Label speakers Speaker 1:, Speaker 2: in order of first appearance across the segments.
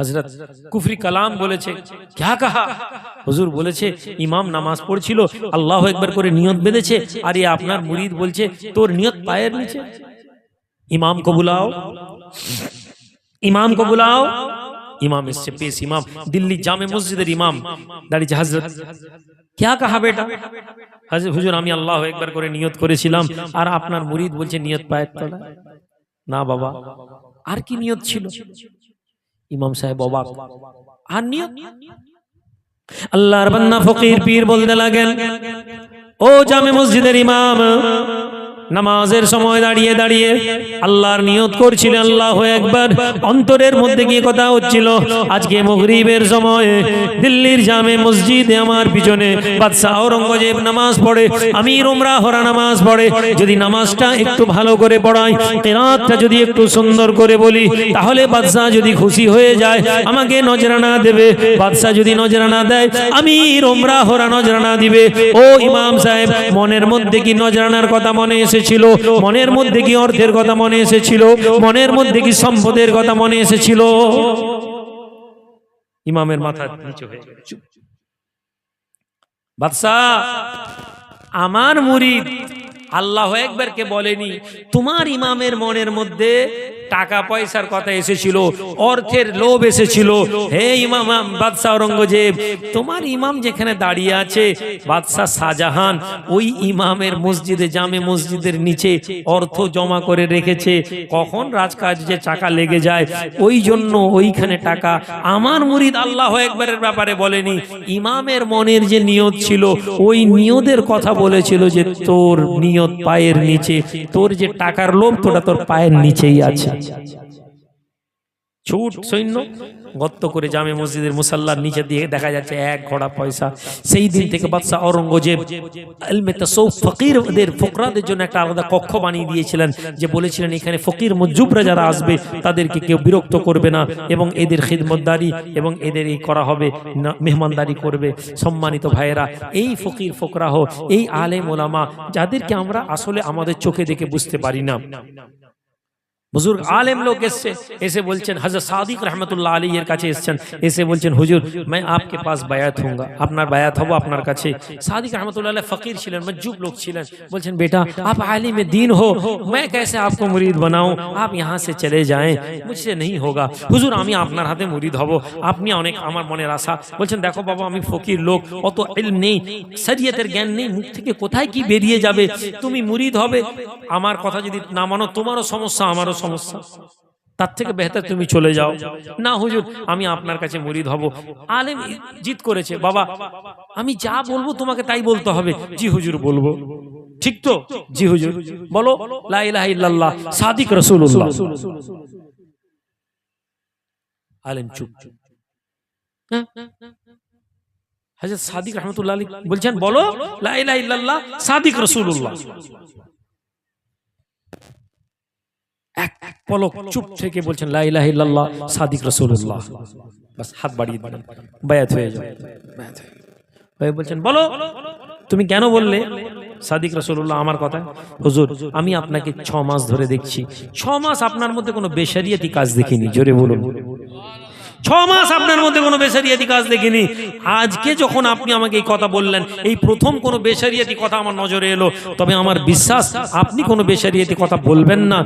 Speaker 1: হযরত কুফরি কালাম বলেছে। क्या कहा? হুজুর বলেছে ইমাম নামাজ পড়ছিল, আল্লাহু আকবার করে নিয়ত বেঁধেছে, আর এই আপনার মুরিদ বলছে তোর নিয়ত পায়ের নিচে। ইমাম को बुलाओ, ইমাম को बुलाओ। ইমাম এসছে, পেশ ইমাম, দিল্লি জামে মসজিদের ইমাম দাঁড়িয়েছে। হযরত क्या कहा बेटा? হযরত হুজুর আমি আল্লাহু আকবার করে নিয়ত করেছিলাম, আর আপনার মুরিদ বলছে নিয়ত পায়ের তলায়। না বাবা, আর কি নিয়ত ছিল? ইমাম সাহেব অবাক, আর নিয়ত? আল্লাহর বান্দা ফকির পীর বলতে লাগেন, ও জামে মসজিদের ইমাম, নামাজের সময় দাঁড়িয়ে দাঁড়িয়ে আল্লাহর নিয়ত করছিলেন আল্লাহু আকবার, অন্তরের মধ্যে কি কথা হচ্ছিল? আজকে মাগরিবের সময় দিল্লির জামে মসজিদে আমার পিছনে বাদশা ঔরঙ্গজেব নামাজ পড়ে, আমির উমরাহরা নামাজ পড়ে, যদি নামাজটা একটু ভালো করে পড়াই, কিরাতটা যদি একটু সুন্দর করে বলি, তাহলে বাদশা যদি খুশি হয়ে যায় আমাকে নজরানা দেবে, বাদশা যদি নজরানা দেয় আমির উমরাহরা নজরানা দিবে। ও ইমাম সাহেব, মনের মধ্যে কি নজরানার কথা মনে এসেছিল? মনের মধ্যে কি অর্থের কথা মনে এসেছিল? মনের মধ্যে কি সম্পদের কথা মনে এসেছিল? ইমামের মাথা নিচু হয়ে গেল। বাদশা, আমার মুরিদ আল্লাহু আকবার কে বলেনি, তোমার ইমামের মনের মধ্যে টাকা পয়সার কথা এসেছিল, অর্থের লোভ এসেছিল। হে ইমাম বাদশা ঔরঙ্গজেব, তোমার ইমাম যেখানে দাঁড়িয়ে আছে বাদশা শাহজাহান, ওই ইমামের মসজিদে জামে মসজিদের নিচে অর্থ জমা করে রেখেছে, কখন রাজকার্যে টাকা লেগে যায়, ওই জন্য ওইখানে টাকা। আমার মুরিদ আল্লাহু আকবারের ব্যাপারে বলেনি, ইমামের মনের যে নিয়ত ছিল ওই নিয়তের কথা বলেছিল যে তোর নিয়ত পায়ের নিচে, তোর যে টাকার লোভ তোটা তোর পায়ের নিচেই আছে। ছুট সৈন্য গর্ত করে জামে মসজিদের মুসাল্লার নিচে দিয়ে দেখা যাচ্ছে এক ঘোড়া পয়সা। সেই দিন থেকে বাদশা ঔরঙ্গজেব ইলমে তাসাউফ ফকিরদের ফকরাদের জন্য একটা আলাদা কক্ষ বানিয়ে দিয়েছিলেন, যে বলেছিলেন এখানে ফকির মজুবরা যারা আসবে তাদেরকে কেউ বিরক্ত করবে না, এবং এদের খিদমতদারি এবং এদের এই করা হবে, মেহমানদারি করবে। সম্মানিত ভাইয়েরা, এই ফকির ফকরাহ, এই আলেম ওলামা যাদেরকে আমরা আসলে আমাদের চোখে দেখে বুঝতে পারি না, বুজুর্গ আলেম লোক এসছে, এসে বলছেন হযরত সাদিক রহমতুল্লাহ আলাইহি এর কাছে এসেছেন, এসে বলছেন হুজুর मैं आपके पास বায়াত হूंगा, আপনার বায়াত হব আপনার কাছে। সাদিক রহমতুল্লাহ আলাইহি ফকির ছিলেন, মজুব লোক ছিলেন, বলছেন বেটা आप आलिम दीन हो, मैं कैसे आपको मुरीद बनाऊं, आप यहां से चले जाएं, मुझसे नहीं होगा। হুজুর আমি আপনার হাতে মুরিদ হব, আপনি অনেক আমার মনের আশা। বলছেন দেখো বাবা, আমি ফকির লোক, অত ইলম নেই, শরীয়তের জ্ঞান নেই, মুখ থেকে কোথায় কি বেরিয়ে যাবে, তুমি মুরিদ হবে, আমার কথা যদি না মানো তোমারও সমস্যা আমারও সমস্যা, তার থেকে বেহতর তুমি চলে যাও। না হুজুর আমি আপনার কাছে মুরিদ হব। আলেম জিদ করেছে, বাবা আমি যা বলবো তোমাকে তাই বলতে হবে। জি হুজুর বলবো। ঠিক তো? জি হুজুর। বলো লা ইলাহা ইল্লাল্লাহ সাদিক রাসূলুল্লাহ। আলেম চুপ। হযরত সাদিক রহমতুল্লাহ আলাইহি বলছেন বলো লা ইলাহা ইল্লাল্লাহ সাদিক রাসূলুল্লাহ। এক পলক চুপ থেকে বলছেন লা ইলাহা ইল্লাল্লাহ সাদিক রাসূলুল্লাহ, বাস হাত বাড়িয়ে দিলেন, বায়াত হয়ে যাও। হয়ে বলছেন বলো তুমি কেন বললে সাদিক রাসূলুল্লাহ আমার কথা? হুজুর আমি আপনাকে 6 মাস ধরে দেখছি, 6 মাস আপনার মধ্যে কোনো বেশরিয়াতি কাজ দেখিনি। জোরে বলুন। 6 মাস আপনার মধ্যে কোনো বেশরিয়াতি কাজ দেখিনি। আজকে যখন আপনি আমাকে এই কথা বললেন, এই প্রথম কোনো বেশরিয়াতি কথা আমার নজরে এলো, তবে আমার বিশ্বাস আপনি কোনো বেশরিয়াতি কথা বলবেন না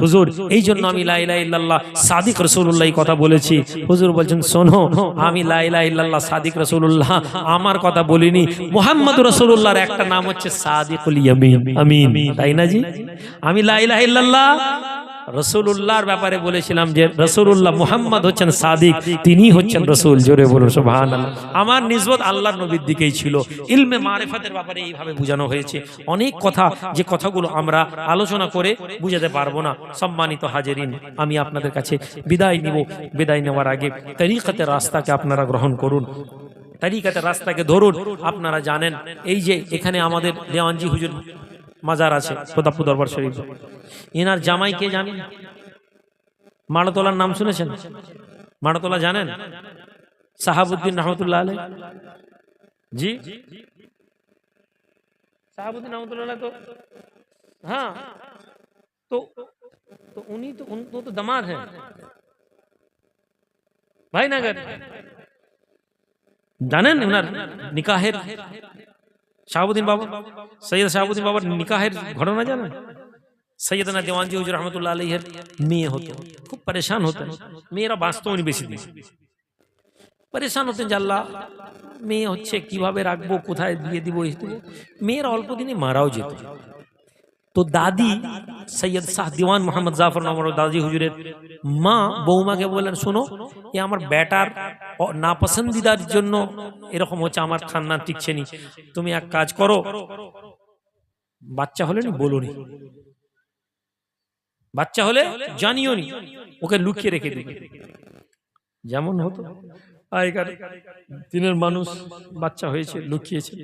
Speaker 1: হুজুর, এই জন্য আমি লা ইলাহা ইল্লাল্লাহ সাদিক রাসূলুল্লাহ এই কথা বলেছি। হুজুর বলছেন শোনো, আমি লা ইলাহা ইল্লাল্লাহ সাদিক রাসূলুল্লাহ আমার কথা বলিনি, মুহাম্মদুর রাসূলুল্লাহর একটা নাম হচ্ছে সাদিকুল ইয়ামিন, আমিন, তাই না জি? আমি লা ইলাহা ইল্লাল্লাহ রাসূলুল্লাহর ব্যাপারে বলেছিলাম যে রাসূলুল্লাহ মুহাম্মদ হচ্ছেন সাদিক, তিনি হচ্ছেন রাসূল। জোরে বলুন সুবহানাল্লাহ। আমার নিসবত আল্লাহর নবীর দিকেই ছিল। ইলমে মারিফাতের ব্যাপারে এইভাবে বোঝানো হয়েছে। অনেক কথা যে কথাগুলো আমরা আলোচনা করে বুঝাতে পারবো না। সম্মানিত হাজিরিন, আমি আপনাদের কাছে বিদায় নিব। বিদায় নেওয়ার আগে তরিকতের রাস্তাকে আপনারা গ্রহণ করুন, তরিকতের রাস্তাকে ধরুন। আপনারা জানেন এই যে এখানে আমাদের দেওয়ানজি হুজুর মাজার আছে প্রতাপপুর দরবার শরীফ, এনার জামাই কে জানেন? মাড়তলার নাম শুনেছেন? মাড়তলা জানেন? সাহাবুদ্দিন রহমতুল্লাহ আলাইহি। জি সাহাবুদ্দিন রহমতুল্লাহ আলাইহি। তো হ্যাঁ, তো উনি তো দাमाद हैं। ভাইনগর জানেন ওনার নিকাহের শাহাবুদ্দিন বাবা, সৈয়দ শাহাবুদ্দিন বাবার নিকাহের ঘটনা জানেন? সৈয়দনা দেওয়ানজি হুজুর রহমতুল্লাহ আলাইহির মেয়ে হতো, খুব পরেশান হতেন, মেয়েরা বাঁচত উনি বেশি দিন, পরেশান হতেন যে আল্লাহ মেয়ে হচ্ছে কিভাবে রাখবো, কোথায় দিয়ে দিব, মেয়েরা অল্প দিনে মারাও যেত। তো দাদি সৈয়দ শাহ দিওয়ান মোহাম্মদ জাফর নামের দাদি হুজুরের মা বৌমাকে বললেন, শোনো এ আমার বেটার নাপসন্দিদার জন্য এরকম হচ্ছে, আমার খান্না টিকছে নি, তুমি এক কাজ করো, বাচ্চা হলে নি বলো নি, বাচ্চা হলে জানিও নি, ওকে লুকিয়ে রেখে দিবে। যেমন হতো আগেকার দিনের মানুষ, বাচ্চা হয়েছে লুকিয়েছে,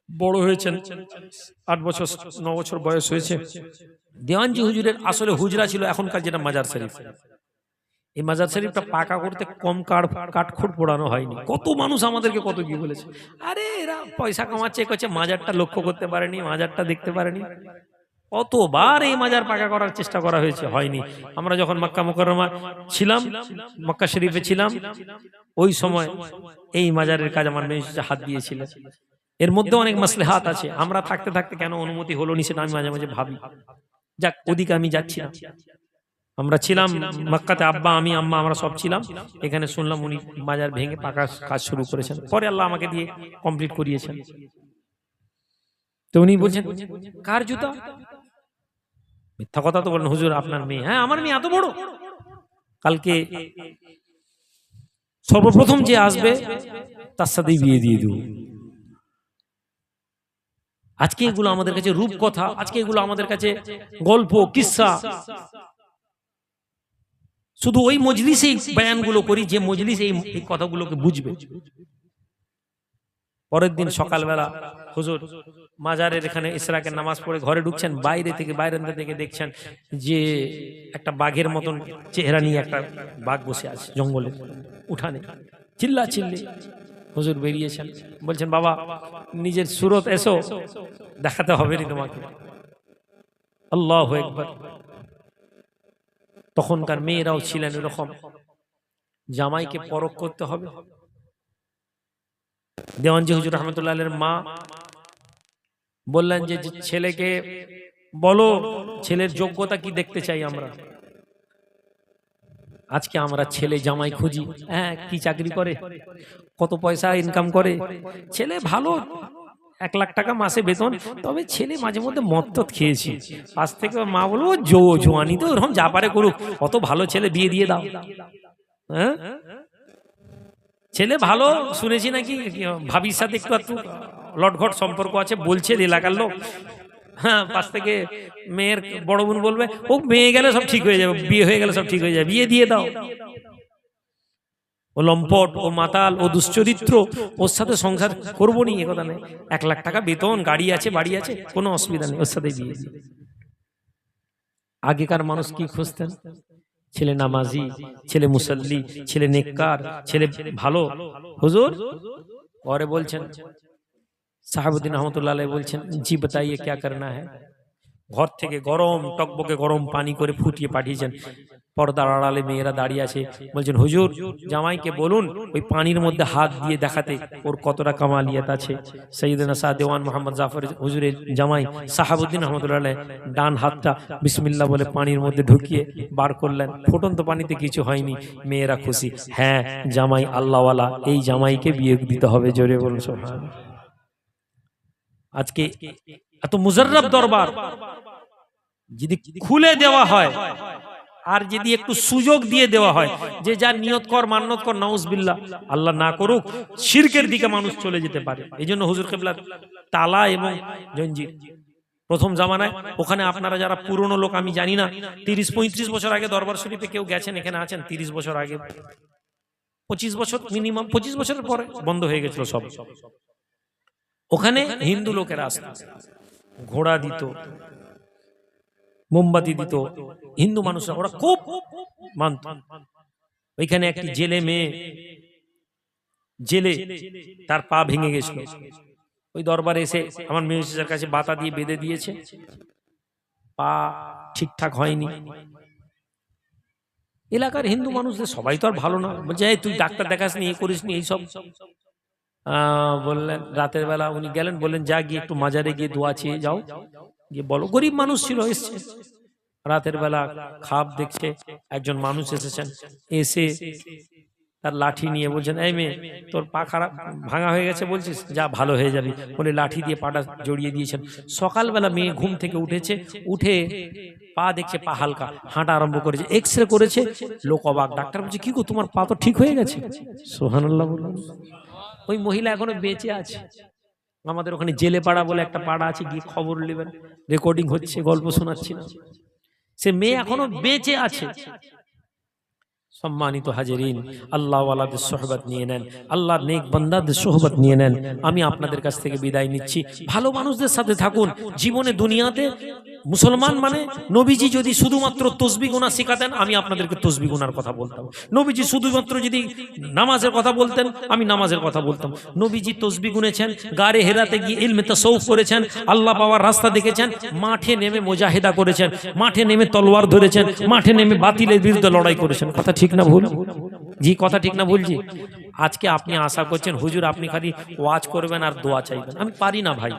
Speaker 1: বড় হয়েছেন, 8 বছর 9 বছর বয়স হয়েছে। দেওয়ানজি হুজুরের আসলে হুজরা ছিল এখনকার যেটা মাজার শরীফ, এই মাজার শরীফটা পাকা করতে কম কাঠখড় পোড়ানো হয়নি। কত মানুষ আমাদেরকে কত কি বলেছে, আরে এরা পয়সা কামাচ্ছে, করছে মাজারটা লক্ষ্য করতে পারেনি, মাজারটা দেখতে পারেনি। কতবার এই মাজার পাকা করার চেষ্টা করা হয়েছে, হয়নি। আমরা যখন মক্কা মুকাররমা ছিলাম, মক্কা শরীফে ছিলাম, ওই সময় এই মাজারের কাজ আমার মেয়ে হাত দিয়েছিল। এর মধ্যে অনেক মাসলেহাত আছে, আমরা থাকতে থাকতে কেন অনুমতি হলো নি সেটা আমি মাঝে মাঝে ভাবি। যাক, ওদিকে আমি যাচ্ছি না। আমরা ছিলাম মক্কাতে, আব্বা আমি আম্মা আমরা সব ছিলাম। এখানে শুনলাম উনি মাজার ভেঙে পাকা কাজ শুরু করেছেন, পরে আল্লাহ আমাকে দিয়ে কমপ্লিট করিয়েছেন। তো উনি বলছেন, কার জুতা? মিথ্যা কথা তো বলেন হুজুর, আপনার মেয়ে। হ্যাঁ, আমার মেয়ে এত বড়, কালকে সর্বপ্রথম যে আসবে তার সাথেই বিয়ে দিয়ে দেব। আজকে এগুলো আমাদের কাছে রূপকথা, আজকে এগুলো আমাদের কাছে গল্প কিসসা। শুধু ওই মজলিসেই বয়ানগুলো করি যে মজলিস এই কথাগুলোকে বুঝবে। পরের দিন সকালবেলা হুজুর মাজারের এখানে ইশরাকের নামাজ পড়ে ঘরে ঢুকছেন, বাইরে থেকে বাইরান্দা থেকে দেখছেন যে একটা বাঘের মতন চেহারা নিয়ে একটা বাঘ বসে আছে জঙ্গলে উঠানে, চিল্লা চিল্লি। হুজুর বেরিয়েছেন, বলছেন বাবা নিজের সুরত এসো, দেখাতে হবে না তোমাকে। আল্লাহু আকবার। তখনকার মেয়েরাও ছিলেন এরকম, জামাইকে পরখ করতে হবে। দেওয়ানজি হুজুর রহমতুল্লাহ আলাইহির মা বললেন যে ছেলেকে বলো ছেলের যোগ্যতা কি দেখতে চাই আমরা। আজকে আমরা ছেলে জামাই খুঁজি, হ্যাঁ কি চাকরি করে, কত পয়সা ইনকাম করে, ছেলে ভালো 1 লাখ টাকা মাসে বেতন, তবে ছেলে মাঝে মধ্যে মদ খেয়েছি। আজ থেকে মা বলবো জোয়ানি তো এরকম যা পারে করুক, অত ভালো ছেলে বিয়ে দিয়ে দাও। হ্যাঁ, ছেলে ভালো, শুনেছি নাকি ভাবির সাথে একটু একটু লটঘট সম্পর্ক আছে বলছে এলাকার লোক। হ্যাঁ, পাশ থেকে মেয়ের বড় বোন বলবে ও মেয়ে গেলে সব ঠিক হয়ে যাবে, বিয়ে হয়ে গেলে সব ঠিক হয়ে যাবে, বিয়ে দিয়ে দাও। ও লম্পট, ও মাতাল, ও দুশ্চরিত্র, ওর সাথে সংসার করবো নি এ কথা নেই। 1 লাখ টাকা বেতন, গাড়ি আছে, বাড়ি আছে, কোনো অসুবিধা নেই, ওর সাথে বিয়ে। আগেকার মানুষ কি খুঁজতেন? ছেলে নামাজি, ছেলে মুসল্লি, ছেলে নেককার, ছেলে ভালো। হুজুর পরে বলছেন, সাহাবুদ্দিন রহমতুল্লাহ আলাইহি বলছেন, জি बताइए क्या करना है। ঘর থেকে গরম টকবকে গরম পানি করে ফুটিয়ে পাঠিয়েছেন। পর্দার আড়ালে মেয়েরা দাঁড়িয়ে আছে, বলছেন হুজুর জামাইকে বলুন ওই পানির মধ্যে হাত দিয়ে দেখাতে ওর কতটা কামালিয়াত আছে। সৈয়দনা শাহ দেওয়ান মোহাম্মদ জাফর হুজুরের জামাই সাহাবুদ্দিন রহমতুল্লাহ আলাইহি ডান হাতটা বিসমিল্লাহ বলে পানির মধ্যে ঢুকিয়ে বার করলেন, ফুটন্ত পানিতে কিছু হয়নি। মেয়েরা খুশি, হ্যাঁ জামাই আল্লাহওয়ালা, এই জামাইকে বিয়ে দিতে হবে। জোরে বলুন সুবহানাল্লাহ। আজকে এত মুজাররব দরবার যদি খুলে দেওয়া হয় আর যদি একটু সুযোগ দিয়ে দেওয়া হয় যে যার নিয়ত কর মান্নত কর, নাউজুবিল্লাহ আল্লাহ না করুক শিরকের দিকে মানুষ চলে যেতে পারে। এই জন্য হুজুর কিবলা তালা এবং জঞ্জির প্রথম জামানায়, ওখানে আপনারা যারা পুরনো লোক আমি জানি না, 30-35 বছর আগে দরবার শরীফে কেউ গেছেন, এখানে আছেন 30 বছর আগে, 25 বছর মিনিমাম, 25 বছরের পরে বন্ধ হয়ে গেছিল সব। ওখানে হিন্দু লোকেরা আসত, ঘোড়া দিত, মোমবাতি দিত, হিন্দু মানুষরা ওরা খুব মানত। ওইখানে একটি জেলে মেয়ে, জেলে তার পা ভেঙে গেছিল, ওই দরবারে এসে আমার মিউজিসের কাছে বাতা দিয়ে বেঁধে দিয়েছে, পা ঠিকঠাক হয়নি। এলাকার হিন্দু মানুষদের সবাই তো আর ভালো না, বলছে এই তুই ডাক্তার দেখাস নি, করিস নি এইসব। বললেন রাতের বেলা উনি গেলেন, বললেন যা গিয়ে একটু মাজারে গিয়ে দোয়া চেয়ে যাও, গিয়ে বলো। গরিব মানুষ ছিল, এসছে রাতের বেলা, খাপ দেখছে একজন মানুষ এসেছেন, এসে তার লাঠি নিয়ে বলছেন এই মেয়ে তোর পা খারাপ ভাঙা হয়ে গেছে বলছিস, যা ভালো হয়ে যাবি বলে লাঠি দিয়ে পাটা জড়িয়ে দিয়েছেন। সকালবেলা মেয়ে ঘুম থেকে উঠেছে, উঠে পা দেখছে পা হালকা, হাঁটা আরম্ভ করেছে, এক্সরে করেছে, লোক অবাক। ডাক্তার বলছে কি গো তোমার পা তো ঠিক হয়ে গেছে। সুবহানাল্লাহ বলুন। ওই মহিলা এখনো বেঁচে আছে। আমাদের ওখানে জেলে পাড়া বলে একটা পাড়া আছে, গিয়ে খবর নেবেন, রেকর্ডিং হচ্ছে, গল্প শোনাচ্ছি না। সে মেয়ে এখনো বেঁচে আছে। সম্মানিত হাজিরিন, আল্লাহ ওয়ালাদের সোহবত নিয়ে নেন, আল্লাহর নেক বান্দাদের সোহবত নিয়ে নেন। আমি আপনাদের কাছ থেকে বিদায় নিচ্ছি। ভালো মানুষদের সাথে থাকুন। জীবনে দুনিয়াতে মুসলমান মানে, নবীজি যদি শুধুমাত্র তসবিহ গুনাহ শেখাতেন, আমি আপনাদেরকে তসবিহ গুনার কথা বলতাম। নবীজি শুধুমাত্র যদি নামাজের কথা বলতেন, আমি নামাজের কথা বলতাম। নবীজি তসবিহ গুনেছেন, গারে হেরাতে গিয়ে ইলমে তাসাউফ করেছেন, আল্লাহ পাওয়ার রাস্তা দেখেছেন, মাঠে নেমে মুজাহিদা করেছেন, মাঠে নেমে তলোয়ার ধরেছেন, মাঠে নেমে বাতিলের বিরুদ্ধে লড়াই করেছেন। কথা ঠিক না ভুল? জি, কথা ঠিক না ভুল? জি। আজকে আপনি আশা করছেন হুজুর আপনি খালি ওয়াজ করবেন আর দোয়া চাইবেন। আমি পারি না ভাই।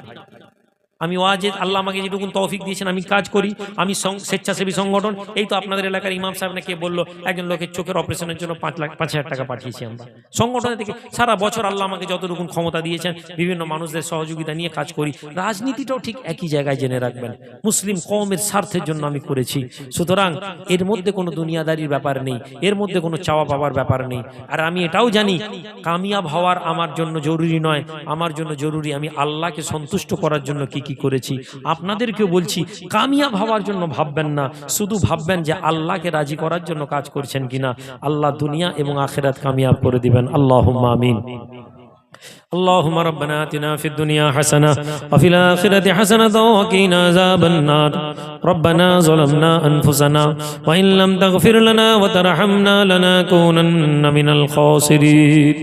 Speaker 1: আমি ওয়াজে আল্লাহ আমাকে যেটুকুন তৌফিক দিয়েছেন আমি কাজ করি। আমি স্বেচ্ছাসেবী সংগঠন, এই তো আপনাদের এলাকার ইমাম সাহেব নাকি বললো একজন লোকের চোখের অপারেশনের জন্য 5,00,000 টাকা পাঠিয়েছি আমরা সংগঠনে থেকে। সারা বছর আল্লাহ আমাকে যতটুকুন ক্ষমতা দিয়েছেন বিভিন্ন মানুষদের সহযোগিতা নিয়ে কাজ করি। রাজনীতিটাও ঠিক একই জায়গায় জেনে রাখবেন, মুসলিম কওমের স্বার্থের জন্য আমি করেছি। সুতরাং এর মধ্যে কোনো দুনিয়াদারির ব্যাপার নেই, এর মধ্যে কোনো চাওয়া পাওয়ার ব্যাপার নেই। আর আমি এটাও জানি কামিয়াব হওয়ার আমার জন্য জরুরি নয়, আমার জন্য জরুরি আমি আল্লাহকে সন্তুষ্ট করার জন্য কি কি করেছি। আপনাদেরকেও বলছি কামিয়াব হওয়ার জন্য ভাববেন না, শুধু ভাববেন যে আল্লাহকে রাজি করার জন্য কাজ করছেন কিনা। আল্লাহ দুনিয়া এবং আখিরাত কামিয়াব করে দিবেন। আল্লাহুম্মা আমিন। اللهم ربنا آتنا في الدنيا حسنة وفي الآخرة حسنة وقنا عذاب النار ربنا ظلمنا أنفسنا وإن لم تغفر لنا وترحمنا لنكونن من الخاسرين